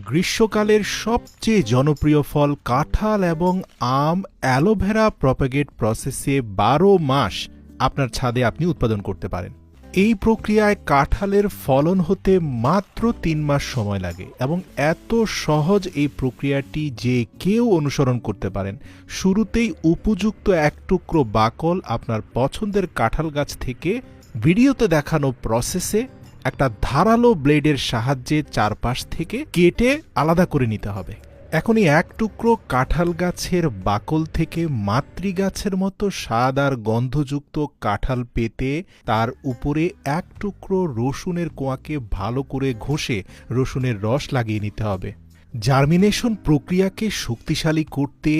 গ্রীষ্মকালের সবচেয়ে জনপ্রিয় ফল কাঁঠাল এবং আম অ্যালোভেরা প্রপাগেট প্রসেসে ১২ মাস আপনার ছাদে আপনি উৎপাদন করতে পারেন। এই প্রক্রিয়ায় কাঁঠালের ফলন হতে মাত্র ৩ মাস সময় লাগে এবং এত সহজ এই প্রক্রিয়াটি যে কেউ অনুসরণ করতে পারেন। শুরুতেই উপযুক্ত এক টুকরো বাকল আপনার পছন্দের কাঁঠাল গাছ থেকে ভিডিওতে দেখানো প্রসেসে একটা ধারালো ব্লেডের সাহায্যে চারপাশ থেকে কেটে আলাদা করে নিতে হবে। এখন এই এক টুকরো কাঁঠাল গাছের বাকল থেকে মাতৃগাছের মতো স্বাদ আর গন্ধযুক্ত কাঁঠাল পেতে তার উপরে এক টুকরো রসুনের কোয়াকে ভালো করে ঘষে রসুনের রস লাগিয়ে নিতে হবে। জার্মিনেশন প্রক্রিয়াকে শক্তিশালী করতে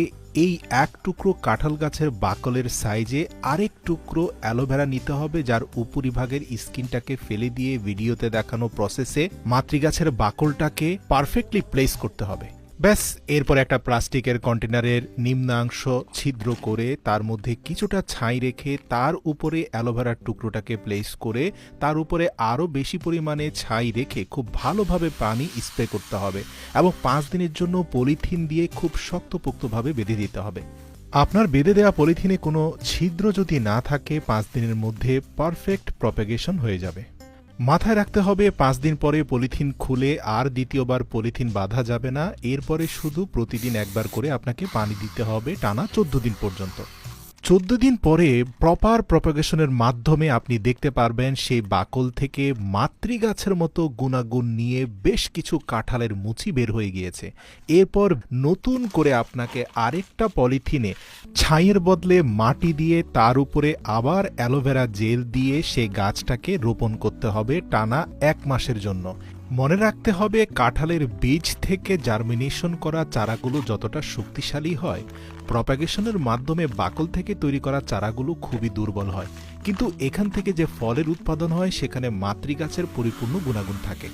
এই এক টুকরো কাঁঠাল গাছের বাকলের সাইজে আরেক টুকরো অ্যালোভেরা নিতে হবে, যার উপরিভাগের স্কিনটাকে ফেলে দিয়ে ভিডিওতে দেখানো প্রসেসে মাতৃগাছের বাকলটাকে পারফেক্টলি প্লেস করতে হবে। ব্যাস, এরপর একটা প্লাস্টিকের কন্টেনারের নিম্নাংশ ছিদ্র করে তার মধ্যে কিছুটা ছাই রেখে তার উপরে অ্যালোভেরার টুকরোটাকে প্লেস করে তার উপরে আরও বেশি পরিমাণে ছাই রেখে খুব ভালোভাবে পানি স্প্রে করতে হবে এবং ৫ দিনের জন্য পলিথিন দিয়ে খুব শক্তপোক্তভাবে বেঁধে দিতে হবে। আপনার বেঁধে দেওয়া পলিথিনে কোনো ছিদ্র যদি না থাকে ৫ দিনের মধ্যে পারফেক্ট প্রপাগেশন হয়ে যাবে। মাথায় রাখতে হবে ৫ দিন পরে পলিথিন খুলে আর দ্বিতীয়বার পলিথিন বাঁধা যাবে না। এরপরে শুধু প্রতিদিন একবার করে আপনাকে পানি দিতে হবে টানা ১৪ দিন পর্যন্ত। ১৪ দিন পরে প্রপার প্রপাগেশনের মাধ্যমে আপনি দেখতে পারবেন সেই বাকল থেকে মাতৃগাছের মতো গুণাগুণ নিয়ে বেশ কিছু কাঁঠালের মুচি বের হয়ে গিয়েছে। এরপর নতুন করে আপনাকে আরেকটা পলিথিনে ছাইয়ের বদলে মাটি দিয়ে তার উপরে আবার অ্যালোভেরা জেল দিয়ে সেই গাছটাকে রোপণ করতে হবে টানা ১ মাসের জন্য। মনে রাখতে হবে কাঁঠালের বীজ থেকে জার্মিনেশন করা চারাগুলো যতটা শক্তিশালী হয়, প্রপাগেশনের মাধ্যমে বাকল থেকে তৈরি করা চারাগুলো খুবই দুর্বল হয়, কিন্তু এখান থেকে যে ফলের উৎপাদন হয় সেখানে মাতৃগাছের পরিপূর্ণ গুণাগুণ থাকে।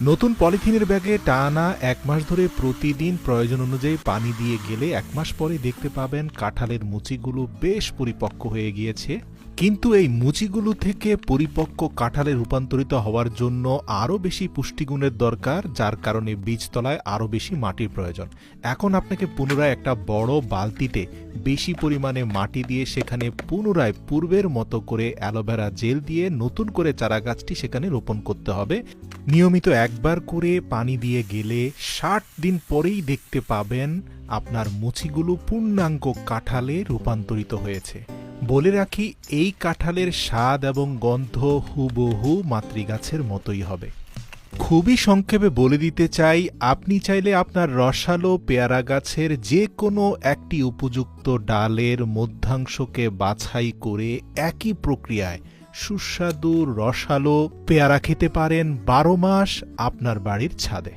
নতুন পলিথিনের ব্যাগে টানা ১ মাস ধরে প্রতিদিন প্রয়োজন অনুযায়ী পানি দিয়ে গেলে ১ মাস পরে দেখতে পাবেন কাঁঠালের মুচিগুলো বেশ পরিপক্ক হয়ে গিয়েছে। কিন্তু এই মুচিগুলো থেকে পরিপক্ক কাঁঠালে রূপান্তরিত হওয়ার জন্য আরও বেশি পুষ্টিগুণের দরকার, যার কারণে বীজতলায় আরও বেশি মাটির প্রয়োজন। এখন আপনাকে পুনরায় একটা বড় বালতিতে বেশি পরিমাণে মাটি দিয়ে সেখানে পুনরায় পূর্বের মতো করে অ্যালোভেরা জেল দিয়ে নতুন করে চারাগাছটি সেখানে রোপণ করতে হবে। নিয়মিত একবার করে পানি দিয়ে গেলে ৬০ দিন পরেই দেখতে পাবেন আপনার মুচিগুলো পূর্ণাঙ্গ কাঁঠালে রূপান্তরিত হয়েছে। বলে রাখি, এই কাঁঠালের স্বাদ এবং গন্ধ হুবহু মাতৃগাছের মতোই হবে। খুবই সংক্ষেপে বলে দিতে চাই, আপনি চাইলে আপনার রসালো পেয়ারা গাছের যে কোনো একটি উপযুক্ত ডালের মধ্যাংশকে বাছাই করে একই প্রক্রিয়ায় সুস্বাদু রসালো পেয়ারা খেতে পারেন ১২ মাস আপনার বাড়ির ছাদে।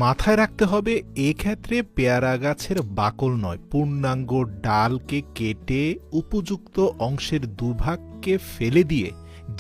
মাথায় রাখতে হবে, এক্ষেত্রে পেয়ারা গাছের বাকল নয়, পূর্ণাঙ্গ ডালকে কেটে উপযুক্ত অংশের দুভাগকে ফেলে দিয়ে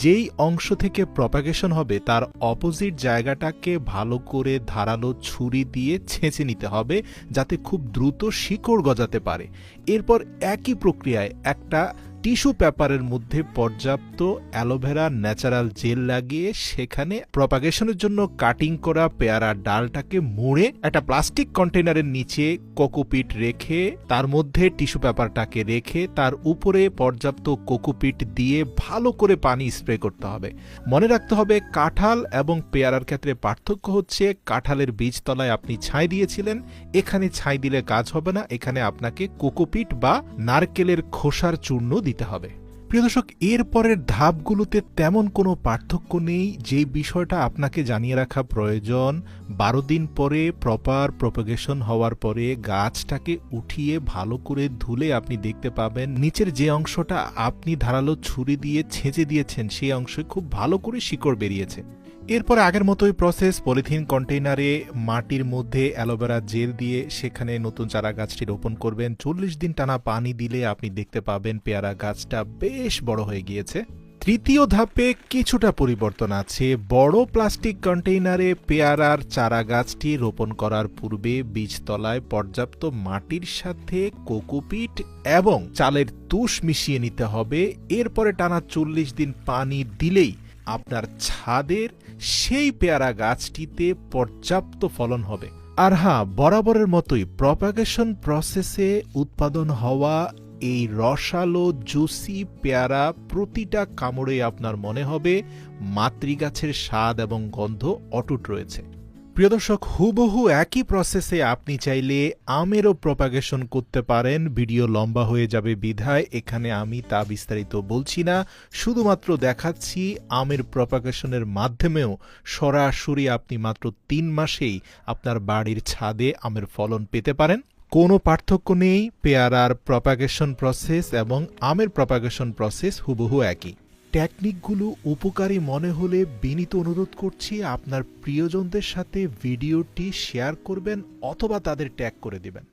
যেই অংশ থেকে প্রপাগেশন হবে তার অপোজিট জায়গাটাকে ভালো করে ধারালো ছুরি দিয়ে ছেঁচে নিতে হবে, যাতে খুব দ্রুত শিকড় গজাতে পারে। এরপর একই প্রক্রিয়ায় একটা টিস্যু পেপারের মধ্যে পর্যাপ্ত অ্যালোভেরা ন্যাচারাল জেল লাগিয়ে সেখানে প্রপাগেশনের জন্য কাটিং করা পেয়ারা ডালটাকে মুড়ে একটা প্লাস্টিক কন্টেনারের নিচে কোকোপিট রেখে তার মধ্যে টিস্যু পেপারটাকে রেখে তার উপরে পর্যাপ্ত কোকোপিট দিয়ে ভালো করে পানি স্প্রে করতে হবে। মনে রাখতে হবে, কাঁঠাল এবং পেয়ারার ক্ষেত্রে পার্থক্য হচ্ছে কাঁঠালের বীজতলায় আপনি ছাই দিয়েছিলেন, এখানে ছাই দিলে কাজ হবে না, এখানে আপনাকে কোকোপিট বা নারকেলের খোসার চূর্ণ দিতে হবে। প্রিয় দর্শক, এর পরের ধাপগুলোতে তেমন কোনো পার্থক্য নেই। যে বিষয়টা আপনাকে জানিয়ে রাখা প্রয়োজন, ১২ দিন পরে প্রপার প্রপাগেশন হওয়ার পরে গাছটাকে উঠিয়ে ভালো করে ধুলে আপনি দেখতে পাবেন নিচের যে অংশটা আপনি ধারালো ছুরি দিয়ে ছেঁচে দিয়েছেন সেই অংশে খুব ভালো করে শিকড় বেরিয়েছে। এরপর আগের মতোই প্রসেস, পলিথিন কন্টেইনারে মাটির মধ্যে অ্যালোভেরা জেল দিয়ে সেখানে নতুন চারা গাছটি রোপণ করবেন। ৪০ দিন টানা পানি দিলে আপনি দেখতে পাবেন পেয়ারা গাছটা বেশ বড় হয়ে গিয়েছে। তৃতীয় ধাপে কিছুটা পরিবর্তন আছে। বড় প্লাস্টিক কন্টেইনারে পেয়ারার চারা গাছটি রোপণ করার পূর্বে বীজতলায় পর্যাপ্ত মাটির সাথে কোকোপিট এবং চালের তুষ মিশিয়ে নিতে হবে। এরপরে টানা ৪০ দিন পানি দিলেই আপনার ছাদের সেই পেয়ারা গাছটিতে পর্যাপ্ত ফলন হবে। আর হ্যাঁ, বরাবরের মতোই প্রপাগেশন প্রসেসে উৎপাদন হওয়া এই রসালো জুসি পেয়ারা প্রতিটা কামড়ে আপনার মনে হবে মাতৃগাছের স্বাদ এবং গন্ধ অটুট রয়েছে। প্রিয় দর্শক, হুবহু একই প্রসেসে আপনি চাইলে আমেরও প্রপাগেশন করতে পারেন। ভিডিও লম্বা হয়ে যাবে বিধায় এখানে আমি তা বিস্তারিত বলছি না, শুধুমাত্র দেখাচ্ছি আমের প্রপাগেশনের মাধ্যমেও সরাসরি আপনি মাত্র ৩ মাসেই আপনার বাড়ির ছাদে আমের ফলন পেতে পারেন। কোনো পার্থক্য নেই, পেয়ারার প্রপাগেশন প্রসেস এবং আমের প্রপাগেশন প্রসেস হুবহু একই। টেকনিকগুলো উপকারী মনে হলে বিনীত অনুরোধ করছি আপনার প্রিয়জনদের সাথে ভিডিওটি শেয়ার করবেন অথবা তাদের ট্যাগ করে দিবেন।